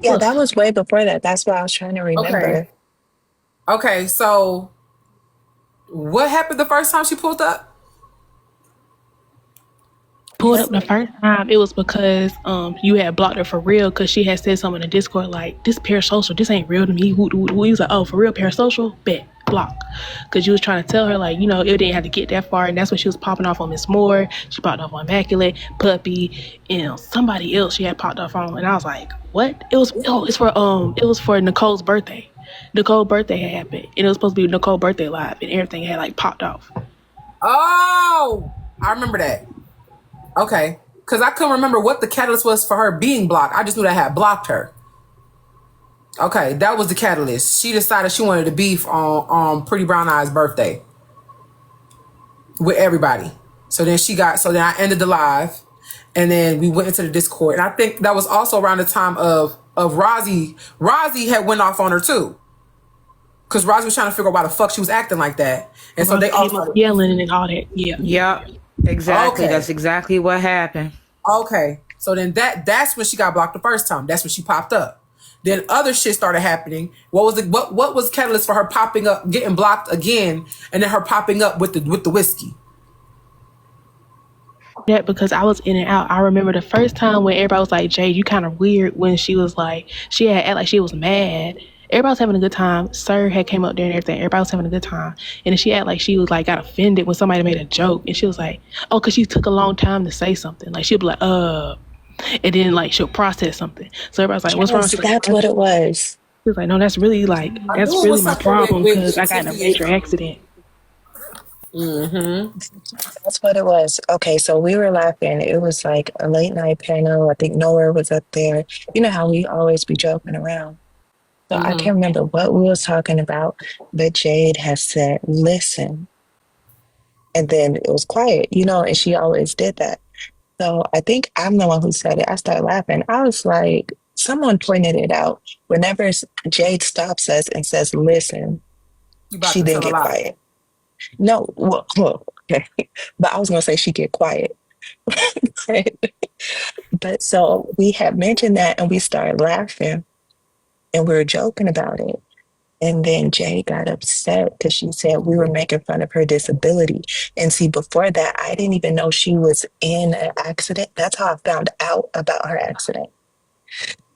Yeah, that was way before that. That's why I was trying to Okay. remember. Okay, so what happened the first time she pulled up? Pulled up the first time, it was because you had blocked her for real because she had said something in the Discord like this parasocial, this ain't real to me. Who he was like, oh, for real parasocial, bet block. Because you was trying to tell her like, it didn't have to get that far, and that's when she was popping off on Miss Moore. She popped off on Immaculate, Puppy, somebody else she had popped off on, and I was like, what? It was for Nicole's birthday. Nicole's birthday had happened, and it was supposed to be Nicole's birthday live, and everything had like popped off. Oh, I remember that. Okay. Because I couldn't remember what the catalyst was for her being blocked. I just knew that I had blocked her. Okay, that was the catalyst. She decided she wanted to beef on Pretty Brown Eye's birthday with everybody. So then I ended the live, and then we went into the Discord. And I think that was also around the time of Rozay. Rozay had went off on her too. Because Rozay was trying to figure out why the fuck she was acting like that. And so they all Came up started. yelling and all that. Yeah. Yep. Exactly. Okay. That's exactly what happened. Okay. So then that's when she got blocked the first time. That's when she popped up. Then other shit started happening. What was catalyst for her popping up, getting blocked again, and then her popping up with the whiskey? That because I was in and out. I remember the first time when everybody was like, Jade, you kind of weird when she was like, she had act like she was mad. Everybody was having a good time. Sir had came up there and everything. Everybody was having a good time. And then she act like she was like got offended when somebody made a joke. And she was like, oh, because she took a long time to say something. Like she'll be like, and then like she'll process something. So everybody's like, what's wrong? Yes, She's like, that's what it was. she was like, no, that's really like, I that's knew it really was my something with problem because I got in a Tiffany. major accident. Mm-hmm. That's what it was. Okay, so we were laughing. It was like a late night panel. I think Nowhere was up there. You know how we always be joking around. So I Mm-hmm. can't remember what we was talking about, but Jade has said, listen. And then it was quiet, and she always did that. So I think I'm the one who said it. I started laughing. I was like, someone pointed it out. Whenever Jade stops us and says, listen, You about she to didn't tell a get lie. quiet. No, well, okay. But I was going to say she get quiet. But so we had mentioned that and we started laughing and we were joking about it. And then Jay got upset because she said we were making fun of her disability. And see, before that, I didn't even know she was in an accident. That's how I found out about her accident.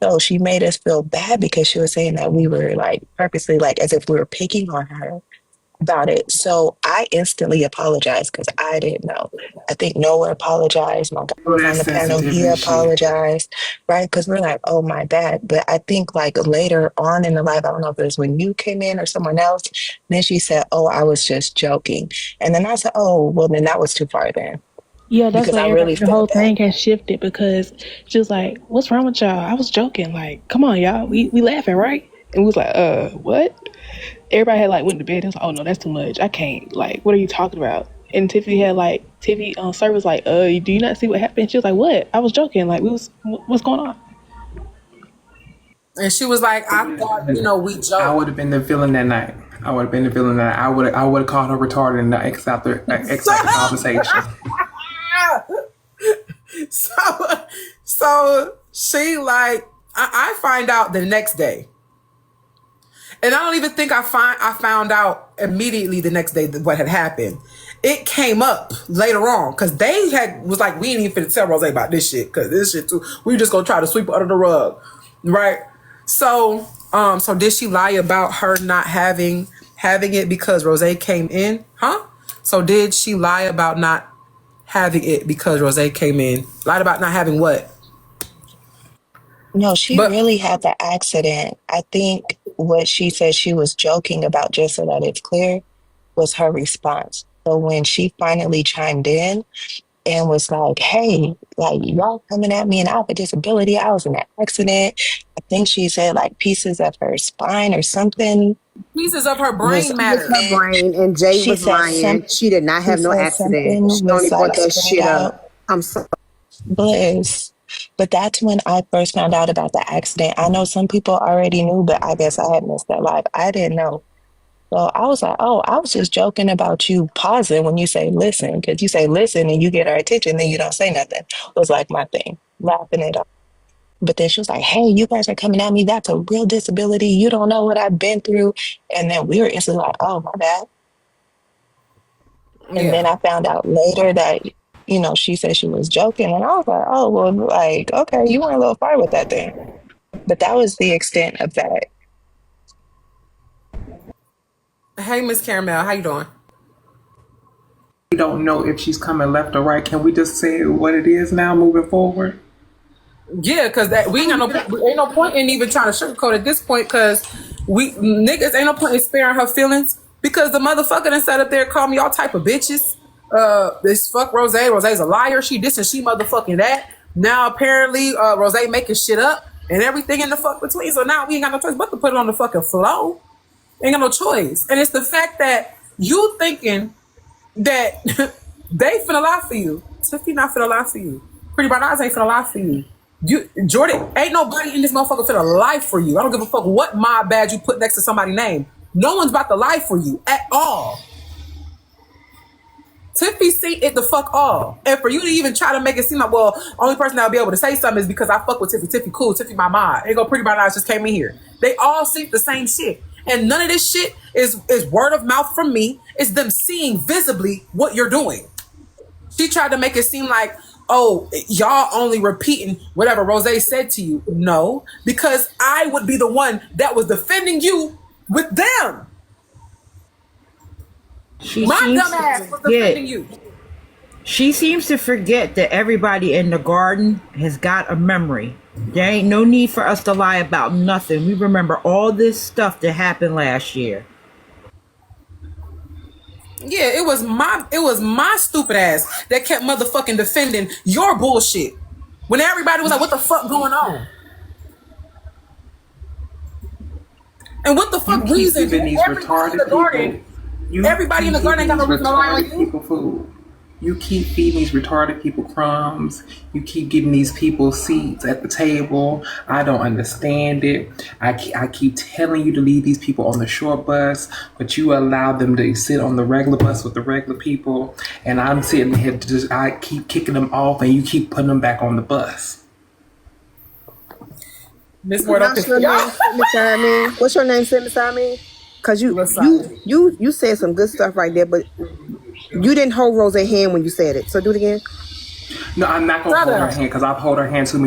So she made us feel bad because she was saying that we were like purposely, like as if we were picking on her about it. So I instantly apologized because I didn't know. I think Noah apologized. My guy All was that on the panel. He sensitivity shit. apologized, right? Because we're like, oh, my bad. But I think like later on in the live, I don't know if it was when you came in or someone else, then she said, oh, I was just joking. And then I said, oh, well, then that was too far then Yeah, that's because what I everybody, really the whole felt bad. thing has shifted because she was like, what's wrong with y'all? I was joking. Like, come on, y'all. We laughing, right? And we was like, what? Everybody had like went to bed. It was like, oh no, that's too much. I can't. Like, what are you talking about? And Tiffany sir was like, do you not see what happened? She was like, what? I was joking. Like, what's going on? And she was like, I thought, we I joked. would have been the villain that night. I would have been the villain that night. I would have called her retarded and X out the conversation. so, so she like, I find out the next day. And I don't even think I found out immediately the next day what had happened. It came up later on because was like, we ain't even finna tell Rozay about this shit because this shit too. We just gonna try to sweep it under the rug, right? So did she lie about her not having it because Rozay came in? Huh? So did she lie about not having it because Rozay came in? Lied about not having what? No, she But really had the accident. I think what she said she was joking about, just so that it's clear, was her response. So when she finally chimed in and was like, hey, like y'all coming at me and I have a disability. I was in an accident. I think she said like pieces of her spine or something pieces of her was brain With matter. her missing. brain, and Jay She was said lying. She did not she have no said accident. something She was only brought like that spread shit out. up. I'm sorry. Bliss. But that's when I first found out about the accident. I know some people already knew, but I guess I had missed that live. I didn't know. So I was like, oh, I was just joking about you pausing when you say listen, because you say listen and you get our attention, then you don't say nothing. Was like my thing, laughing it off. But then she was like, hey, you guys are coming at me. That's a real disability. You don't know what I've been through. And then we were instantly like, oh, my bad. And then Yeah. I found out later that, she said she was joking. And I was like, oh, well, like, okay, you went a little far with that thing. But that was the extent of that. Hey, Miss Caramel, how you doing? We don't know if she's coming left or right. Can we just say what it is now moving forward? Yeah, because that we ain't no point in even trying to sugarcoat at this point, because we niggas ain't no point in sparing her feelings, because the motherfucker that sat up there called me all type of bitches. This fuck Rozay. Rozay's a liar. She this and she motherfucking that. Now apparently Rozay making shit up and everything in the fuck between. So now we ain't got no choice but to put it on the fucking flow. Ain't got no choice. And it's the fact that you thinking that they finna lie for you. Tiffy not finna lie for you. Pretty Brown Eyes ain't finna lie for you. Jordan, ain't nobody in this motherfucker finna lie for you. I don't give a fuck what mob badge you put next to somebody's name. No one's about to lie for you at all. Tiffy see it the fuck all. And for you to even try to make it seem like, well, only person that'll be able to say something is because I fuck with Tiffy. Tiffy cool. Tiffy my mod. Ain't go Pretty Brown Eyes just came in here. They all see the same shit. And none of this shit is word of mouth from me. It's them seeing visibly what you're doing. She tried to make it seem like, oh, y'all only repeating whatever Rozay said to you. No, because I would be the one that was defending you with them. My dumb ass was defending you. She seems to forget that everybody in the garden has got a memory. There ain't no need for us to lie about nothing. We remember all this stuff that happened last year. Yeah, it was my stupid ass that kept motherfucking defending your bullshit when everybody was like, what the fuck going on? And what the fuck reason These retarded in the garden, everybody in the garden ain't got no reason to lie on you? People food. You keep feeding these retarded people crumbs. You keep giving these people seats at the table. I don't understand it. I keep telling you to leave these people on the short bus, but you allow them to sit on the regular bus with the regular people. And I'm sitting here I keep kicking them off, and you keep putting them back on the bus. Miss Word up. What's your name? Sit beside me. Cause you said some good stuff right there, but you didn't hold Rose's hand when you said it. So do it again. No, I'm not gonna hold her hand because I've held her hand too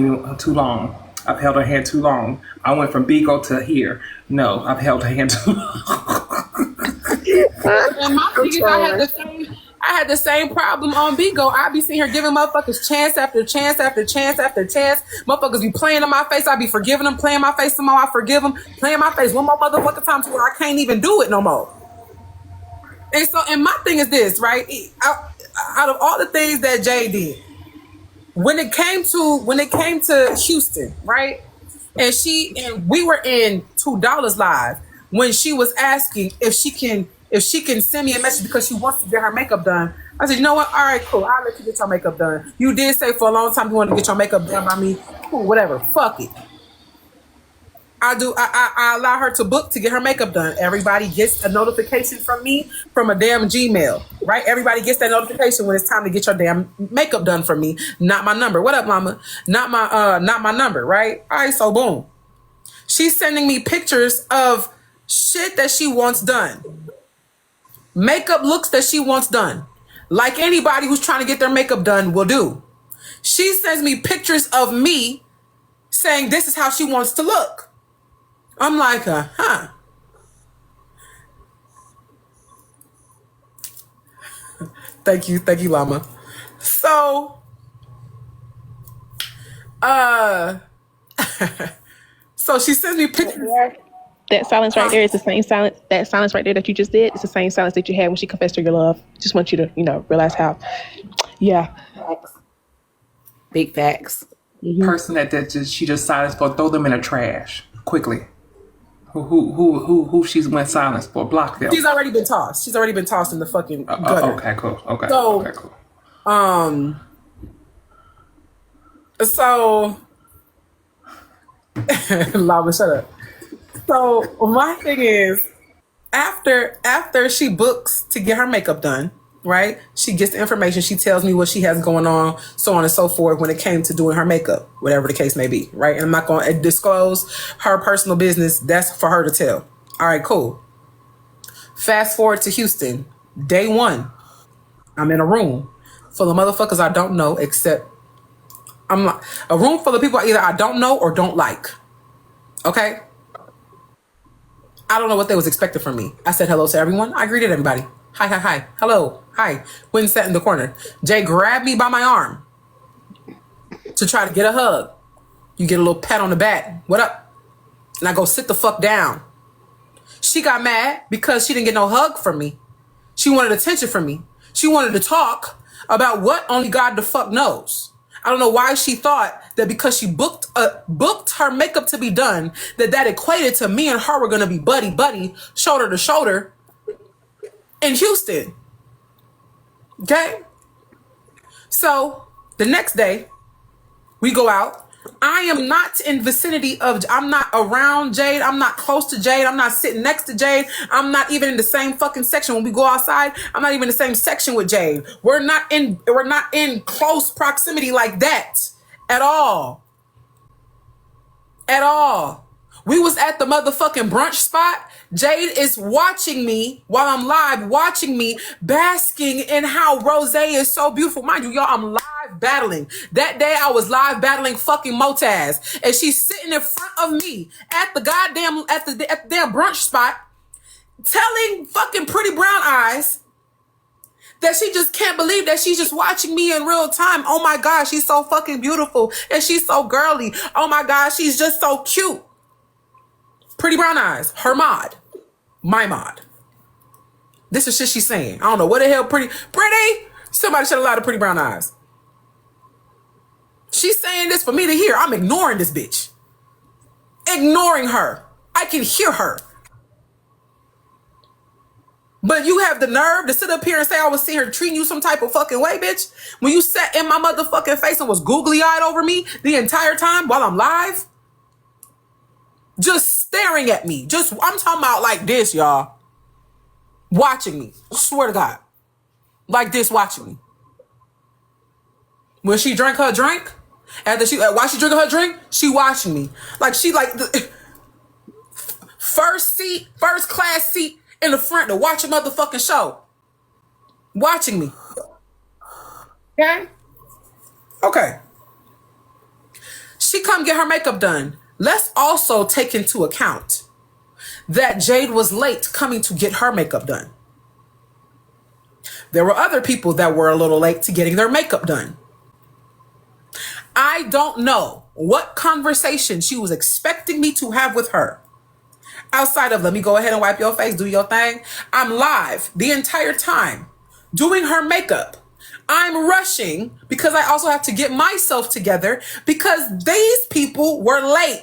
long. I've held her hand too long. I went from Bigo to here. No, I've held her hand too long. And my thing is, I had the same problem on Bigo. I be seeing her giving motherfuckers chance after chance after chance after chance. Motherfuckers be playing in my face. I be forgiving them, playing my face some more. I forgive them, playing my face one more motherfucking time to where I can't even do it no more. And so, and my thing is this, right? Out of all the things that Jay did, when it came to Houston, right? And we were in $2 live when she was asking if she can send me a message because she wants to get her makeup done. I said, you know what? All right, cool. I'll let you get your makeup done. You did say for a long time you wanted to get your makeup done by me. Cool, whatever. Fuck it. I allow her to book to get her makeup done. Everybody gets a notification from me from a damn Gmail, right? Everybody gets that notification when it's time to get your damn makeup done for me. Not my number. What up, mama? Not my number, right? All right, so boom. She's sending me pictures of shit that she wants done. Makeup looks that she wants done. Like anybody who's trying to get their makeup done will do. She sends me pictures of me saying this is how she wants to look. I'm like, huh. Thank you, Llama. So, so she sends me pictures. That silence right there is the same silence. That silence right there that you just did is the same silence that you had when she confessed to your love. Just want you to, realize how. Yeah. Big facts. Mm-hmm. Person she just silenced for, throw them in the trash quickly. Who she's went silence for? Block them. She's already been tossed. She's already been tossed in the fucking gutter. Okay, cool. Okay. So, okay, cool. So, Lava, shut up. So my thing is, after she books to get her makeup done, right? She gets the information. She tells me what she has going on, so on and so forth when it came to doing her makeup, whatever the case may be, right? And I'm not going to disclose her personal business. That's for her to tell. All right, cool. Fast forward to Houston. Day one. I'm in a room full of motherfuckers I don't know, except I'm like a room full of people either I don't know or don't like. Okay? I don't know what they was expecting from me. I said hello to everyone. I greeted everybody. Hi, hi, hi. Hello. Hi. Went and sat in the corner. Jay grabbed me by my arm to try to get a hug. You get a little pat on the back. What up? And I go sit the fuck down. She got mad because she didn't get no hug from me. She wanted attention from me. She wanted to talk about what only God the fuck knows. I don't know why she thought that because she booked her makeup to be done, that equated to me and her were going to be buddy, shoulder to shoulder in Houston. Okay? So the next day, we go out. I am not in vicinity of, I'm not around Jade. I'm not close to Jade. I'm not sitting next to Jade. I'm not even in the same fucking section. When we go outside, I'm not even in the same section with Jade. We're not in close proximity like that at all. At all. We was at the motherfucking brunch spot. Jade is watching me while I'm live, watching me, basking in how Rozay is so beautiful. Mind you, y'all, I'm live battling. That day I was live battling fucking Motaz. And she's sitting in front of me at the damn brunch spot, telling fucking Pretty Brown Eyes that she just can't believe that she's just watching me in real time. Oh my God, she's so fucking beautiful. And she's so girly. Oh my God, she's just so cute. Pretty Brown Eyes, her mod, my mod. This is shit she's saying. I don't know what the hell pretty. Somebody should have allowed Pretty Brown Eyes. She's saying this for me to hear. I'm ignoring this bitch. Ignoring her. I can hear her. But you have the nerve to sit up here and say I was seeing her treating you some type of fucking way, bitch. When you sat in my motherfucking face and was googly-eyed over me the entire time while I'm live. Just staring at me. I'm talking about like this, y'all. Watching me. Swear to God. Like this, watching me. When she drank her drink, while she drinking her drink, she watching me. Like she like the first class seat in the front to watch a motherfucking show. Watching me. Okay? Okay. She come get her makeup done. Let's also take into account that Jade was late coming to get her makeup done. There were other people that were a little late to getting their makeup done. I don't know what conversation she was expecting me to have with her. Outside of, let me go ahead and wipe your face, do your thing. I'm live the entire time doing her makeup. I'm rushing because I also have to get myself together because these people were late.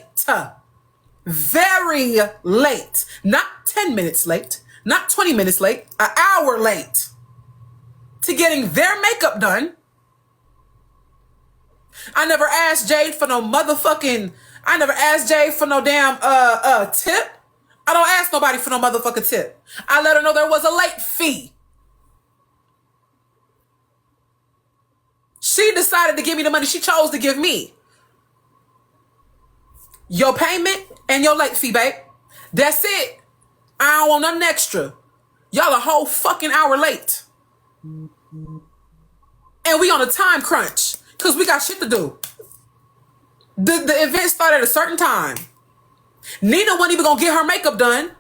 Very late. Not 10 minutes late. Not 20 minutes late. An hour late to getting their makeup done. I never asked Jade for no motherfucking... I never asked Jade for no damn tip. I don't ask nobody for no motherfucking tip. I let her know there was a late fee. She decided to give me the money she chose to give me. Your payment and your late fee, babe. That's it. I don't want nothing extra. Y'all a whole fucking hour late. And we on a time crunch. Because we got shit to do. The event started at a certain time. Nina wasn't even going to get her makeup done.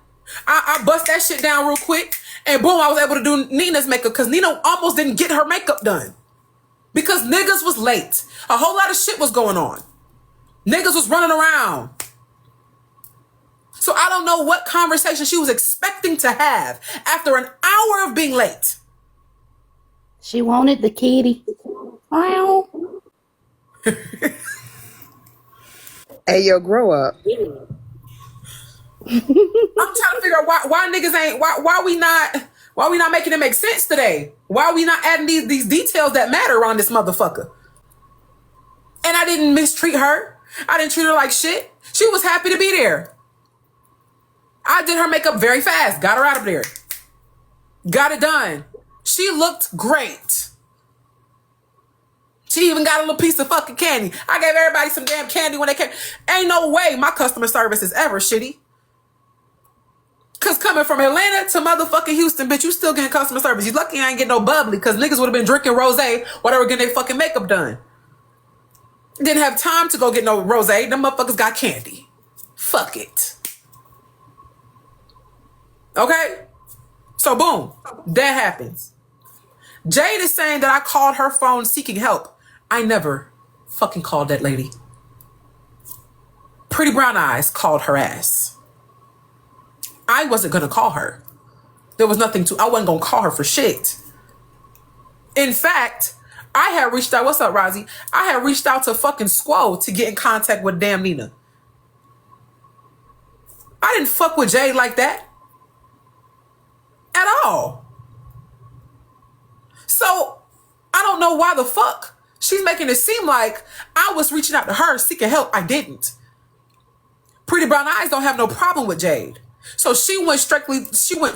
I bust that shit down real quick. And boom, I was able to do Nina's makeup. Because Nina almost didn't get her makeup done. Because niggas was late. A whole lot of shit was going on. Niggas was running around. So I don't know what conversation she was expecting to have after an hour of being late. She wanted the kitty. Wow. Hey, yo, grow up. I'm trying to figure out why niggas ain't why we not making it make sense today? Why are we not adding these details that matter around this motherfucker? And I didn't mistreat her. I didn't treat her like shit. She was happy to be there. I did her makeup very fast. Got her out of there. Got it done. She looked great. She even got a little piece of fucking candy. I gave everybody some damn candy when they came. Ain't no way my customer service is ever shitty. Cause coming from Atlanta to motherfucking Houston, bitch, you still getting customer service. You lucky I ain't get no bubbly, cause niggas would have been drinking Rozay while they were getting their fucking makeup done. Didn't have time to go get no Rozay. Them motherfuckers got candy. Fuck it. Okay? So boom, that happens. Jade is saying that I called her phone seeking help. I never fucking called that lady. Pretty Brown Eyes called her ass. I wasn't gonna call her. There was nothing to, I wasn't gonna call her for shit. In fact, I had reached out, what's up, Rozay? I had reached out to fucking Squo to get in contact with damn Nina. I didn't fuck with Jade like that. At all. So, I don't know why the fuck she's making it seem like I was reaching out to her seeking help. I didn't. Pretty Brown Eyes don't have no problem with Jade. So she went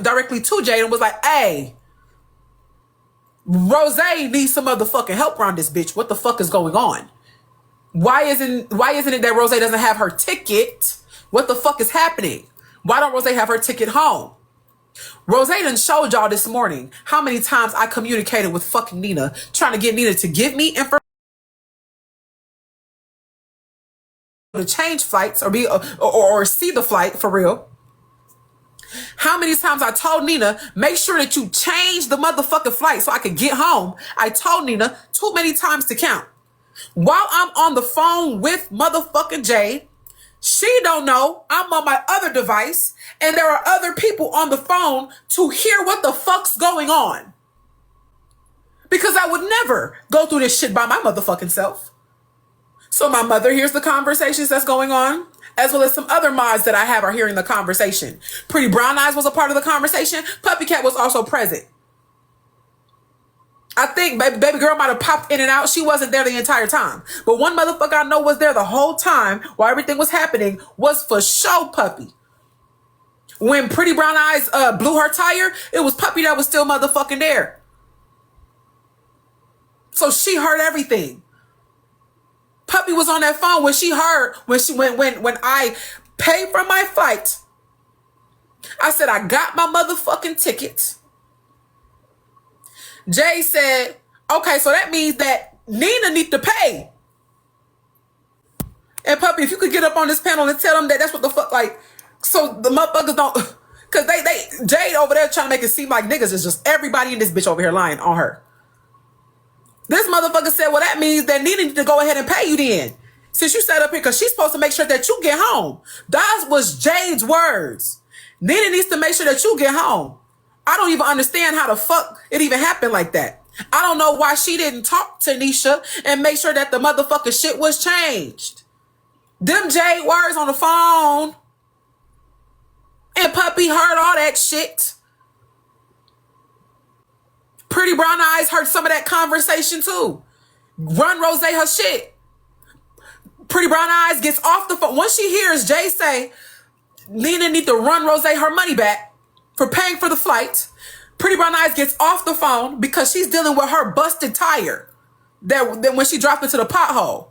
directly to Jade and was like, hey, Rozay needs some motherfucking help around this bitch. What the fuck is going on? Why isn't it that Rozay doesn't have her ticket? What the fuck is happening? Why don't Rozay have her ticket home? Rozay done showed y'all this morning how many times I communicated with fucking Nina, trying to get Nina to give me information to change flights or see the flight for real. How many times I told Nina, make sure that you change the motherfucking flight so I could get home. I told Nina too many times to count. While I'm on the phone with motherfucking Jade, she don't know I'm on my other device and there are other people on the phone to hear what the fuck's going on. Because I would never go through this shit by my motherfucking self. So my mother hears the conversations that's going on, as well as some other mods that I have are hearing the conversation. Pretty Brown Eyes was a part of the conversation. Puppy Cat was also present. I think baby girl might have popped in and out. She wasn't there the entire time. But one motherfucker I know was there the whole time while everything was happening was for show Puppy. When Pretty Brown Eyes blew her tire, it was Puppy that was still motherfucking there. So she heard everything. Puppy was on that phone when she heard, when I paid for my flight. I said, I got my motherfucking ticket. Jay said, okay, so that means that Nina needs to pay. And Puppy, if you could get up on this panel and tell them that that's what the fuck, like, so the motherfuckers don't, cause they Jade over there trying to make it seem like niggas is just everybody in this bitch over here lying on her. This motherfucker said, well, that means that Nina need to go ahead and pay you then. Since you sat up here, because she's supposed to make sure that you get home. That was Jade's words. Nina needs to make sure that you get home. I don't even understand how the fuck it even happened like that. I don't know why she didn't talk to Nisha and make sure that the motherfucking shit was changed. Them Jade words on the phone. And Puppy heard all that shit. Pretty Brown Eyes heard some of that conversation too. Run Rozay her shit. Pretty Brown Eyes gets off the phone. Once she hears Jay say, Nina need to run Rozay her money back for paying for the flight, Pretty Brown Eyes gets off the phone because she's dealing with her busted tire that when she dropped into the pothole.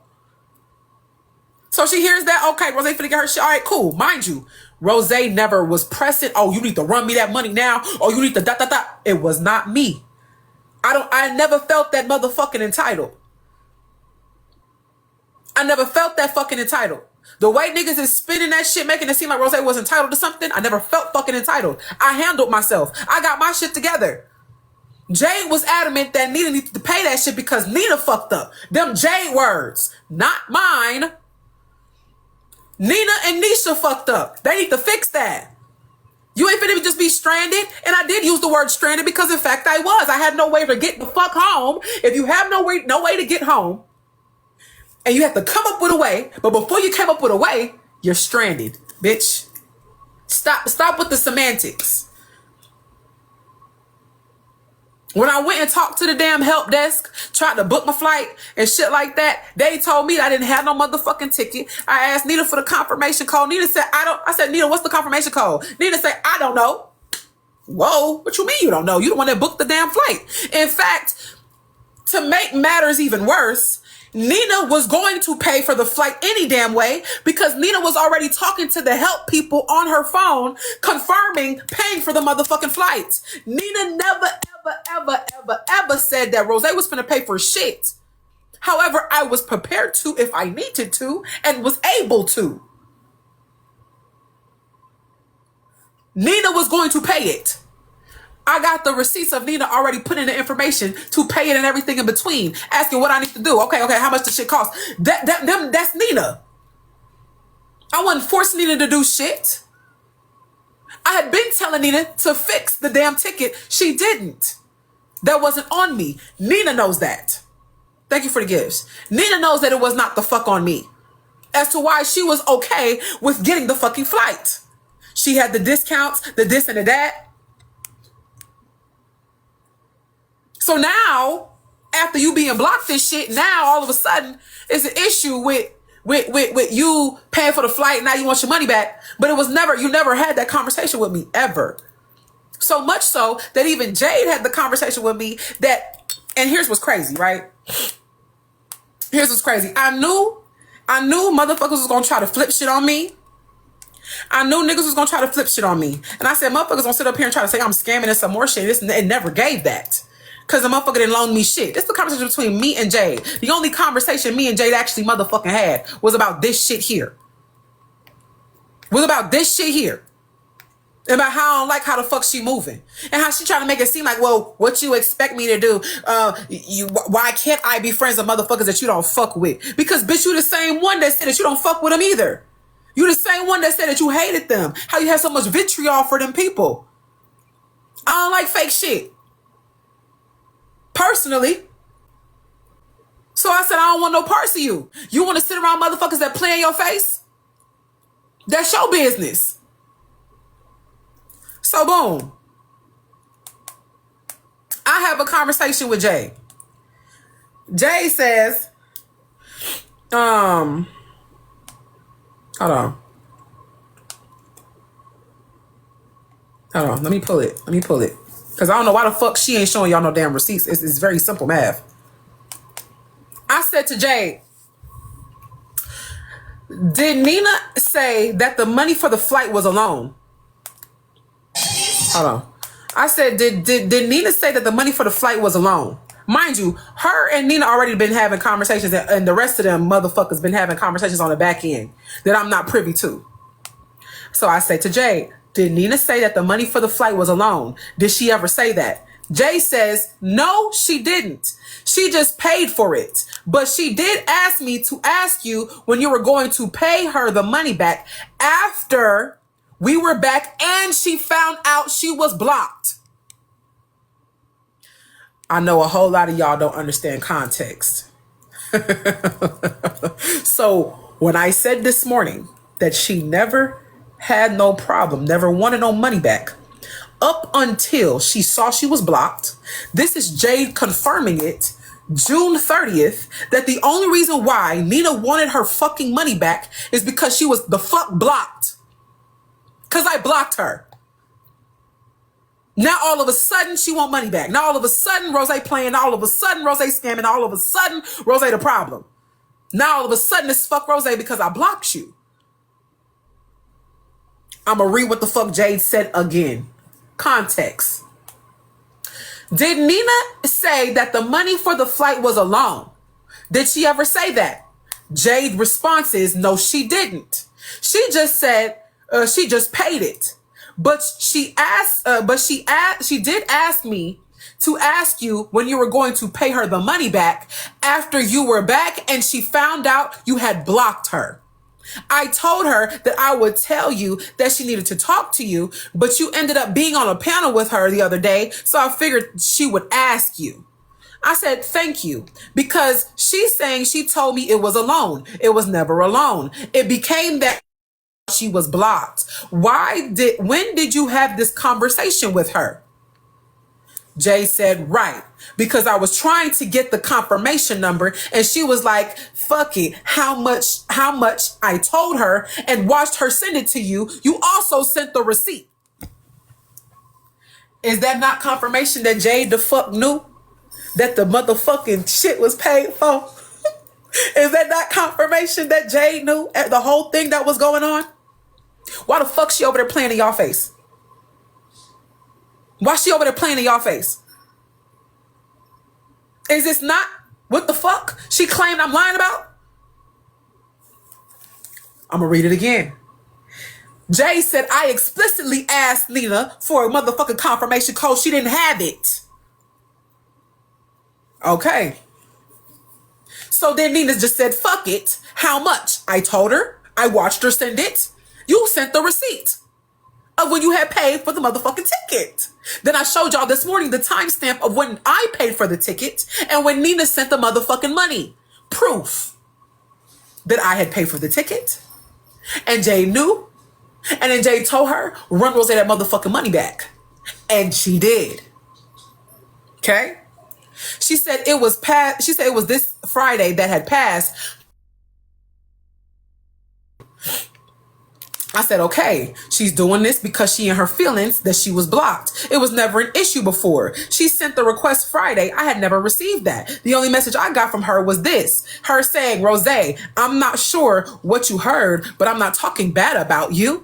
So she hears that, okay, Rozay finna get her shit. All right, cool. Mind you, Rozay never was pressing, oh, you need to run me that money now. Oh, you need to da. It was not me. I never felt that motherfucking entitled. I never felt that fucking entitled. The way niggas is spinning that shit, making it seem like Rozay was entitled to something, I never felt fucking entitled. I handled myself. I got my shit together. Jade was adamant that Nina needed to pay that shit because Nina fucked up. Them Jade words, not mine. Nina and Nisha fucked up. They need to fix that. You ain't finna just be stranded. And I did use the word stranded because in fact I was. I had no way to get the fuck home. If you have no way to get home, and you have to come up with a way, but before you came up with a way, you're stranded, bitch. Stop with the semantics. When I went and talked to the damn help desk, tried to book my flight and shit like that, they told me I didn't have no motherfucking ticket. I asked Nina for the confirmation code. Nina said, I said, Nina, what's the confirmation code? Nina said, I don't know. Whoa, what you mean you don't know? You the one that booked the damn flight. In fact, to make matters even worse, Nina was going to pay for the flight any damn way because Nina was already talking to the help people on her phone, confirming paying for the motherfucking flights. Nina never, ever said that Rozay was going to pay for shit. However, I was prepared to if I needed to and was able to. Nina was going to pay it. I got the receipts of Nina already put in the information to pay it and everything in between, asking what I need to do. Okay, how much the shit cost? That's Nina. I wasn't forcing Nina to do shit. I had been telling Nina to fix the damn ticket. She didn't. That wasn't on me. Nina knows that. Thank you for the gifts. Nina knows that it was not the fuck on me as to why she was okay with getting the fucking flight. She had the discounts, the this and the that. So now, after you being blocked and shit, now all of a sudden it's an issue with you paying for the flight. Now you want your money back. But you never had that conversation with me ever. So much so that even Jade had the conversation with me and here's what's crazy, right? Here's what's crazy. I knew motherfuckers was gonna try to flip shit on me. I knew niggas was gonna try to flip shit on me. And I said, motherfuckers gonna sit up here and try to say I'm scamming and some more shit. It never gave that. Because the motherfucker didn't loan me shit. This is the conversation between me and Jade. The only conversation me and Jade actually motherfucking had was about this shit here. About how I don't like how the fuck she moving. And how she trying to make it seem like, well, what you expect me to do? Why can't I be friends with motherfuckers that you don't fuck with? Because bitch, you the same one that said that you don't fuck with them either. You the same one that said that you hated them. How you have so much vitriol for them people. I don't like fake shit. Personally. So I said, I don't want no parts of you. You want to sit around motherfuckers that play in your face? That's your business. So boom. I have a conversation with Jay. Jay says, hold on. Let me pull it. Because I don't know why the fuck she ain't showing y'all no damn receipts. It's very simple math. I said to Jade, did Nina say that the money for the flight was a loan? Hold on. I said, did Nina say that the money for the flight was a loan? Mind you, her and Nina already been having conversations, and the rest of them motherfuckers been having conversations on the back end that I'm not privy to. So I say to Jade, did Nina say that the money for the flight was a loan? Did she ever say that? Jay says, no, she didn't. She just paid for it. But she did ask me to ask you when you were going to pay her the money back after we were back and she found out she was blocked. I know a whole lot of y'all don't understand context. So when I said this morning that she never had no problem, never wanted no money back, up until she saw she was blocked. This is Jade confirming it, June 30th, that the only reason why Nina wanted her fucking money back is because she was the fuck blocked. Because I blocked her. Now all of a sudden she want money back. Now all of a sudden Rozay playing, all of a sudden Rozay scamming, all of a sudden Rozay the problem. Now all of a sudden it's fuck Rozay because I blocked you. I'm going to read what the fuck Jade said again. Context. Did Nina say that the money for the flight was a loan? Did she ever say that? Jade response is, no, she didn't. She just said, she just paid it. But she did ask me to ask you when you were going to pay her the money back after you were back and she found out you had blocked her. I told her that I would tell you that she needed to talk to you, but you ended up being on a panel with her the other day, so I figured she would ask you. I said, thank you, because she's saying she told me it was a loan. It was never a loan. It became that she was blocked. When did you have this conversation with her? Jay said, right, because I was trying to get the confirmation number and she was like, fuck it. How much I told her and watched her send it to you. You also sent the receipt. Is that not confirmation that Jade the fuck knew that the motherfucking shit was paid for? Is that not confirmation that Jade knew the whole thing that was going on? Why the fuck she over there playing in y'all face? Why she over there playing in y'all face? Is this not what the fuck she claimed I'm lying about? I'm gonna read it again. Jay said, I explicitly asked Nina for a motherfucking confirmation code. She didn't have it. Okay. So then Nina just said, fuck it. How much? I told her. I watched her send it. You sent the receipt of when you had paid for the motherfucking ticket. Then I showed y'all this morning the timestamp of when I paid for the ticket and when Nina sent the motherfucking money. Proof that I had paid for the ticket. And Jay knew. And then Jay told her, run Rozay that motherfucking money back. And she did. Okay? She said it was past. She said it was this Friday that had passed. I said, okay, she's doing this because she in her feelings that she was blocked. It was never an issue before. She sent the request Friday. I had never received that. The only message I got from her was this. Her saying, Rozay, I'm not sure what you heard, but I'm not talking bad about you.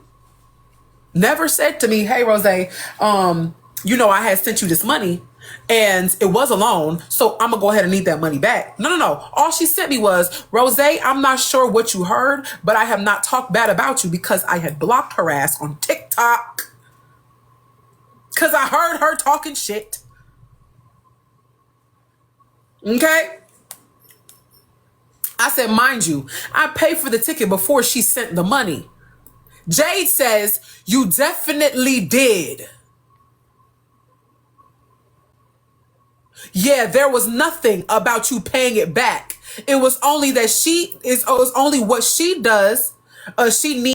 Never said to me, hey, Rozay, I had sent you this money and it was a loan, so I'm going to go ahead and need that money back. No. All she sent me was, Rozay, I'm not sure what you heard, but I have not talked bad about you because I had blocked her ass on TikTok because I heard her talking shit. Okay? I said, mind you, I paid for the ticket before she sent the money. Jade says, you definitely did. Yeah, there was nothing about you paying it back. It was only that it was only what she does. She needs